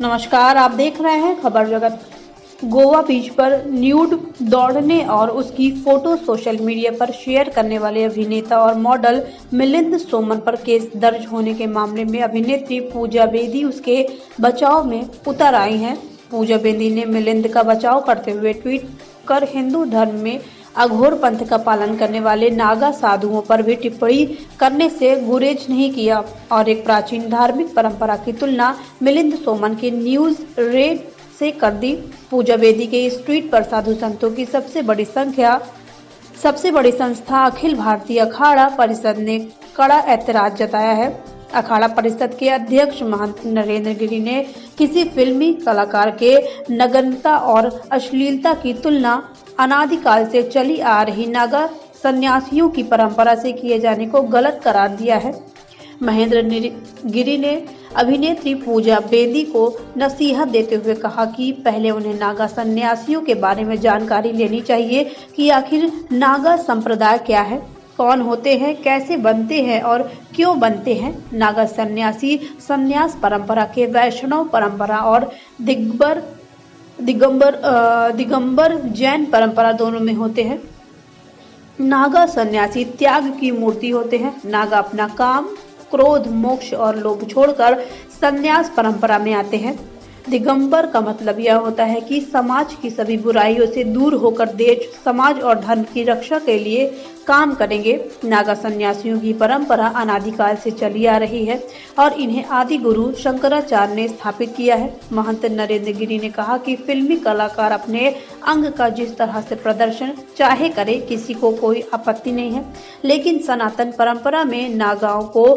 नमस्कार, आप देख रहे हैं खबर जगत। गोवा बीच पर न्यूड दौड़ने और उसकी फोटो सोशल मीडिया पर शेयर करने वाले अभिनेता और मॉडल मिलिंद सोमन पर केस दर्ज होने के मामले में अभिनेत्री पूजा बेदी उसके बचाव में उतर आई हैं। पूजा बेदी ने मिलिंद का बचाव करते हुए ट्वीट कर हिंदू धर्म में अघोर पंथ का पालन करने वाले नागा साधुओं पर भी टिप्पणी करने से गुरेज नहीं किया और एक प्राचीन धार्मिक परंपरा की तुलना मिलिंद सोमन के न्यूज रेड से कर दी। पूजा बेदी के इस ट्वीट पर साधु संतों की सबसे बड़ी संस्था अखिल भारतीय अखाड़ा परिषद ने कड़ा ऐतराज जताया है। अखाड़ा परिषद के अध्यक्ष महंत नरेंद्र गिरी ने किसी फिल्मी कलाकार के नग्नता और अश्लीलता की तुलना अनादिकाल से चली आ रही नागा सन्यासियों की परंपरा से किए जाने को गलत करार दिया है। महेंद्र गिरी ने अभिनेत्री पूजा बेदी को नसीहत देते हुए कहा कि पहले उन्हें नागा सन्यासियों के बारे में जानकारी लेनी चाहिए कि आखिर नागा संप्रदाय क्या है, कौन होते हैं, कैसे बनते हैं और क्यों बनते हैं। नागा सन्यासी संन्यास परंपरा के वैष्णव परंपरा और दिगंबर जैन परंपरा दोनों में होते हैं। नागा सन्यासी त्याग की मूर्ति होते हैं। नागा अपना काम, क्रोध, मोक्ष और लोभ छोड़कर संन्यास परंपरा में आते हैं। दिगंबर का मतलब यह होता है कि समाज की सभी बुराइयों से दूर होकर देश, समाज और धर्म की रक्षा के लिए काम करेंगे। नागा सन्यासियों की परंपरा अनादिकाल से चली आ रही है और इन्हें आदि गुरु शंकराचार्य ने स्थापित किया है। महंत नरेंद्र गिरी ने कहा कि फिल्मी कलाकार अपने अंग का जिस तरह से प्रदर्शन चाहे करे, किसी को कोई आपत्ति नहीं है, लेकिन सनातन परंपरा में नागाओं को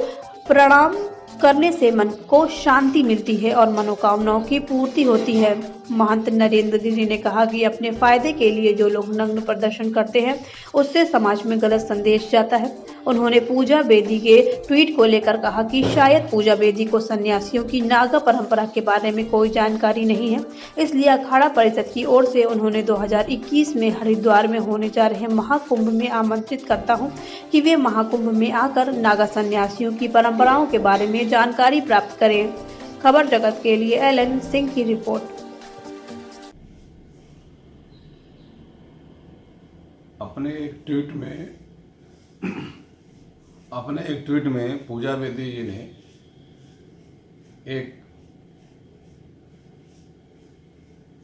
प्रणाम करने से मन को शांति मिलती है और मनोकामनाओं की पूर्ति होती है। महंत नरेंद्र गिरी ने कहा कि अपने फायदे के लिए जो लोग नग्न प्रदर्शन करते हैं उससे समाज में गलत संदेश जाता है। उन्होंने पूजा बेदी के ट्वीट को लेकर कहा कि शायद पूजा बेदी को सन्यासियों की नागा परंपरा के बारे में कोई जानकारी नहीं है, इसलिए अखाड़ा परिषद की ओर से उन्होंने 2021 में हरिद्वार में होने जा रहे महाकुंभ में आमंत्रित करता हूं कि वे महाकुंभ में आकर नागा सन्यासियों की परंपराओं के बारे में जानकारी प्राप्त करें। खबर जगत के लिए एलन सिंह की रिपोर्ट। अपने एक ट्वीट में पूजा बेदी जी ने एक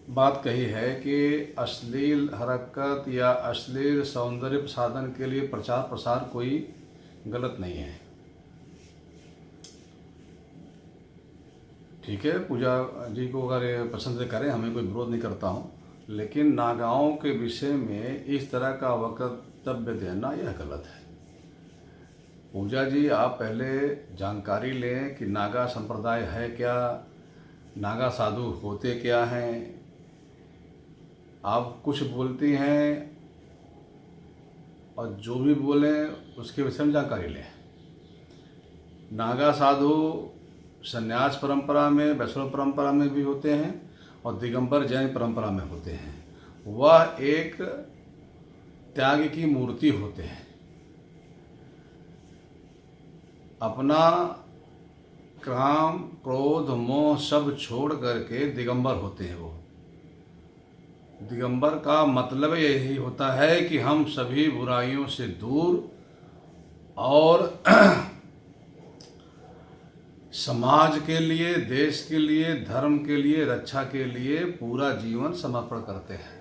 बात कही है कि अश्लील हरकत या अश्लील सौंदर्य प्रसाधन के लिए प्रचार प्रसार कोई गलत नहीं है। ठीक है, पूजा जी को अगर पसंद करें, हमें कोई विरोध नहीं करता हूँ, लेकिन नागाओं के विषय में इस तरह का वक्तव्य देना यह गलत है। पूजा जी, आप पहले जानकारी लें कि नागा संप्रदाय है क्या, नागा साधु होते क्या हैं। आप कुछ बोलती हैं और जो भी बोलें उसके विषय में जानकारी लें। नागा साधु संन्यास परंपरा में, वैष्णव परंपरा में भी होते हैं और दिगंबर जैन परंपरा में होते हैं। वह एक त्याग की मूर्ति होते हैं। अपना काम, क्रोध, मोह सब छोड़ करके दिगंबर होते हैं। वो दिगंबर का मतलब यही होता है कि हम सभी बुराइयों से दूर और समाज के लिए, देश के लिए, धर्म के लिए, रक्षा के लिए पूरा जीवन समर्पण करते हैं।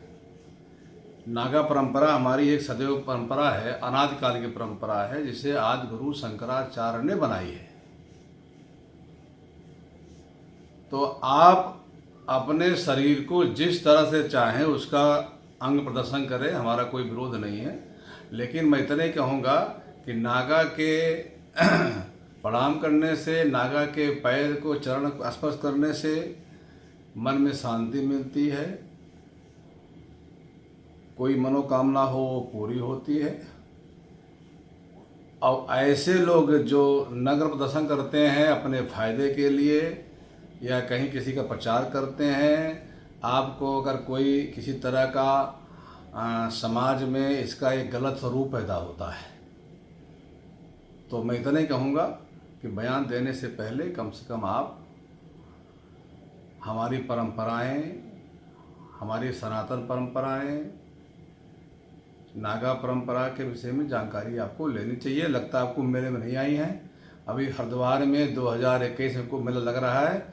नागा परंपरा हमारी एक सदैव परंपरा है, अनादिकाल की परंपरा है, जिसे आदि गुरु शंकराचार्य ने बनाई है। तो आप अपने शरीर को जिस तरह से चाहें उसका अंग प्रदर्शन करें, हमारा कोई विरोध नहीं है, लेकिन मैं इतना ही कहूँगा कि नागा के प्रणाम करने से, नागा के पैर को चरण स्पर्श करने से मन में शांति मिलती है, कोई मनोकामना हो वो पूरी होती है। और ऐसे लोग जो नग्न प्रदर्शन करते हैं अपने फायदे के लिए या कहीं किसी का प्रचार करते हैं, आपको अगर कोई किसी तरह का समाज में इसका एक गलत स्वरूप पैदा होता है, तो मैं इतना ही कहूँगा कि बयान देने से पहले कम से कम आप हमारी परंपराएं, हमारी सनातन परंपराएं, नागा परंपरा के विषय में जानकारी आपको लेनी चाहिए। लगता है आपको मेले में नहीं आई है। अभी हरिद्वार में 2021 में कुंभ मेला लग रहा है।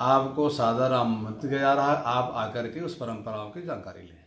आपको सादर आमंत्रित किया जा रहा है, आप आकर के उस परंपराओं की जानकारी लें।